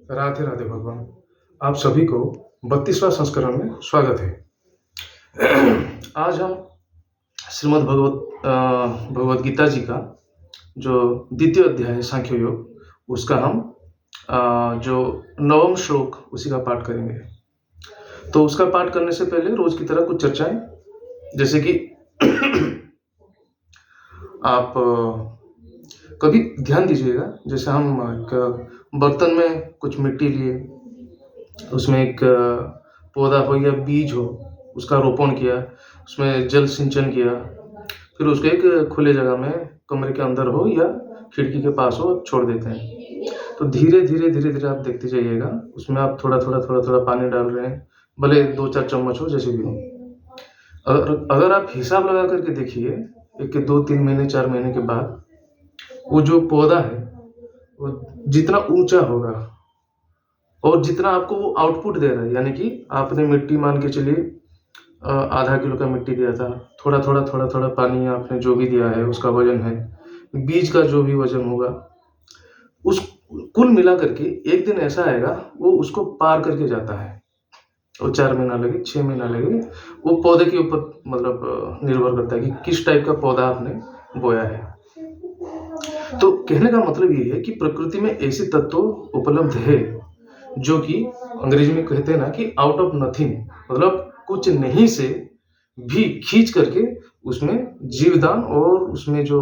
राधे राधे भगवान। आप सभी को 32वां संस्करण में स्वागत है। आज हम श्रीमद् भगवत गीता जी का जो द्वितीय अध्याय है सांख्य योग, उसका हम जो 9वां श्लोक उसी का पाठ करेंगे। तो उसका पाठ करने से पहले रोज की तरह कुछ चर्चाएं, जैसे कि आप कभी ध्यान दीजिएगा, जैसे हम एक बर्तन में कुछ मिट्टी लिए, उसमें एक पौधा हो या बीज हो, उसका रोपण किया, उसमें जल सिंचन किया, फिर उसको एक खुले जगह में कमरे के अंदर हो या खिड़की के पास हो छोड़ देते हैं। तो धीरे धीरे आप देखते जाइएगा, उसमें आप थोड़ा पानी डाल रहे हैं, भले 2-4 चम्मच हो, जैसे भी हो। अगर आप हिसाब लगा करके देखिए, 2-3 महीने 4 महीने के बाद वो जो पौधा है वो जितना ऊंचा होगा और जितना आपको वो आउटपुट दे रहा है, यानी कि आपने मिट्टी मान के चलिए आधा किलो का मिट्टी दिया था, थोड़ा पानी आपने जो भी दिया है उसका वजन है, बीज का जो भी वजन होगा, उस कुल मिला करके एक दिन ऐसा आएगा वो उसको पार करके जाता है। और 4 महीना लगे, 6 महीना लगे, वो पौधे के ऊपर मतलब निर्भर करता है कि किस टाइप का पौधा आपने बोया है। तो कहने का मतलब ये है कि प्रकृति में ऐसे तत्व उपलब्ध है जो कि अंग्रेजी में कहते हैं ना कि आउट ऑफ नथिंग, मतलब कुछ नहीं से भी खींच करके उसमें जीवदान और उसमें जो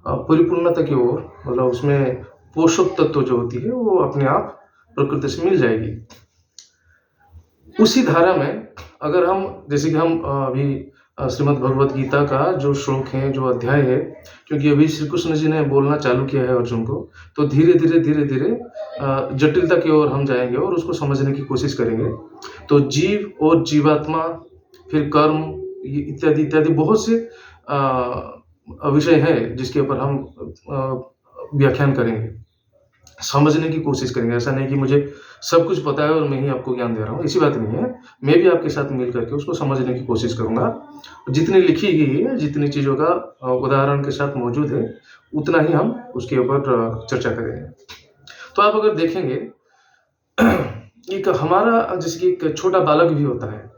परिपूर्णता की ओर, मतलब उसमें पोषक तत्व जो होती है वो अपने आप प्रकृति से मिल जाएगी। उसी धारा में अगर हम, जैसे कि हम अभी श्रीमद् भगवत गीता का जो श्लोक है, जो अध्याय है, क्योंकि अभी श्री कृष्ण जी ने बोलना चालू किया है अर्जुन को, तो धीरे धीरे जटिलता की ओर हम जाएंगे और उसको समझने की कोशिश करेंगे। तो जीव और जीवात्मा, फिर कर्म इत्यादि इत्यादि बहुत से विषय हैं जिसके ऊपर हम व्याख्यान करेंगे, समझने की कोशिश करेंगे। ऐसा नहीं कि मुझे सब कुछ पता है और मैं ही आपको ज्ञान दे रहा हूँ, ऐसी बात नहीं है। मैं भी आपके साथ मिल करके उसको समझने की कोशिश करूंगा। जितनी लिखी गई है, जितनी चीज़ों का उदाहरण के साथ मौजूद है, उतना ही हम उसके ऊपर चर्चा करेंगे। तो आप अगर देखेंगे, एक हमारा जैसे कि एक छोटा बालक भी होता है,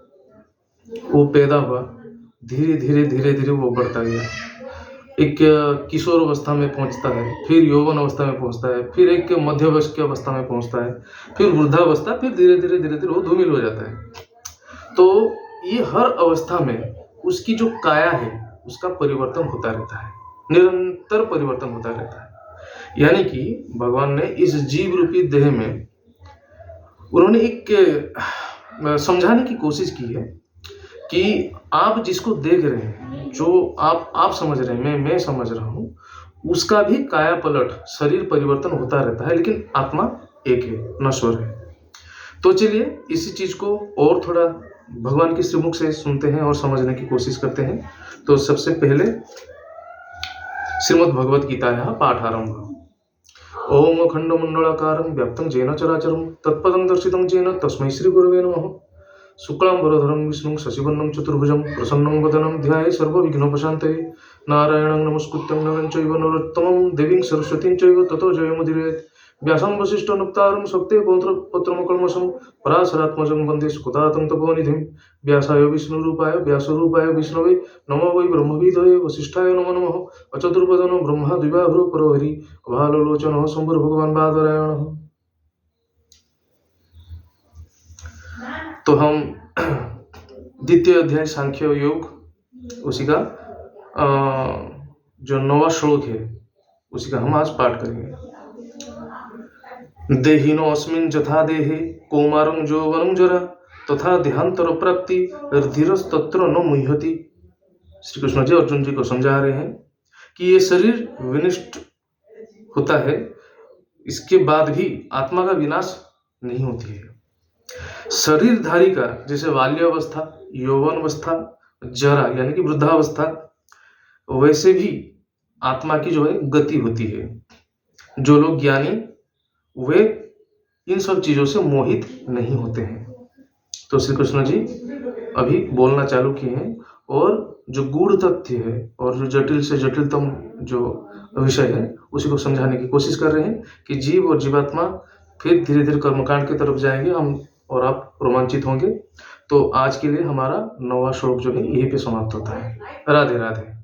वो पैदा हुआ, धीरे धीरे वो बढ़ता गया, एक किशोर अवस्था में पहुंचता है, फिर यौवन अवस्था में पहुंचता है, फिर एक मध्य वयस्क अवस्था में पहुंचता है, फिर वृद्धावस्था, फिर धीरे धीरे वो धूमिल हो जाता है। तो ये हर अवस्था में उसकी जो काया है उसका परिवर्तन होता रहता है, निरंतर परिवर्तन होता रहता है। यानी कि भगवान ने इस जीव रूपी देह में उन्होंने एक समझाने की कोशिश की है कि आप जिसको देख रहे हैं, जो आप समझ रहे हैं, मैं समझ रहा हूं, उसका भी काया पलट, शरीर परिवर्तन होता रहता है, लेकिन आत्मा एक है, नश्वर है। तो चलिए इसी चीज को और थोड़ा भगवान के श्रीमुख से सुनते हैं और समझने की कोशिश करते हैं। तो सबसे पहले श्रीमद् भगवत गीतायाः पाठारंभ। ओम अखंडमंडलाकारं व्याप्तं येन चराचरं तत्पदं दर्शितं येन तस्मै श्री गुरवे नमः। शुक्लांबरधरं विष्णुं शशिवर्णं चतुर्भुजं प्रसन्नं वदनं ध्याये सर्वविघ्नोपशान्तये। नारायणं नमस्कृत्यं नरं चैव नरोत्तमं देवीं सरस्वतीं चैव ततो जयमुदीरयेत्। व्यासं वसिष्ठनप्तारं सत्ये पौत्रमकल्मषं पराशरात्मजं वन्दे सुखदातं तपोनिधिं। व्यासाय विष्णुरूपाय व्यासरूपाय विष्णवे नमो वै ब्रह्मविदये वसिष्ठाय नमो नमः। अचतुर्वदनो ब्रह्मा द्विबाहुरो परोहरि अभालोलोचनः शम्भुर्भगवान् बादरायणः। तो हम द्वितीय अध्याय सांख्य योग, उसी का जो 9वां श्लोक है उसी का हम आज पाठ करेंगे। देहिनो अस्मिन् जथा देहे कौमारं यौवनं जरा तथा देहांतर प्राप्ति धीरस्तत्र न मुह्यति। श्री कृष्ण जी अर्जुन जी को समझा रहे हैं कि ये शरीर विनष्ट होता है, इसके बाद भी आत्मा का विनाश नहीं होती है। शरीरधारी का जैसे बाल्यावस्था, यौवन अवस्था, जरा यानी कि वृद्धावस्था, वैसे भी आत्मा की जो है गति होती है। जो लोग ज्ञानी, वे इन सब चीजों से मोहित नहीं होते हैं। तो श्री कृष्ण जी अभी बोलना चालू किए हैं और जो गूढ़ तथ्य है और जो जटिल से जटिलतम जो विषय है उसी को समझाने की कोशिश कर रहे हैं कि जीव और जीवात्मा फिर धीरे-धीरे कर्मकांड की तरफ जाएँगे हम और आप रोमांचित होंगे। तो आज के लिए हमारा 9वाँ श्लोक जो है यहीं पे समाप्त होता है। राधे, राधे।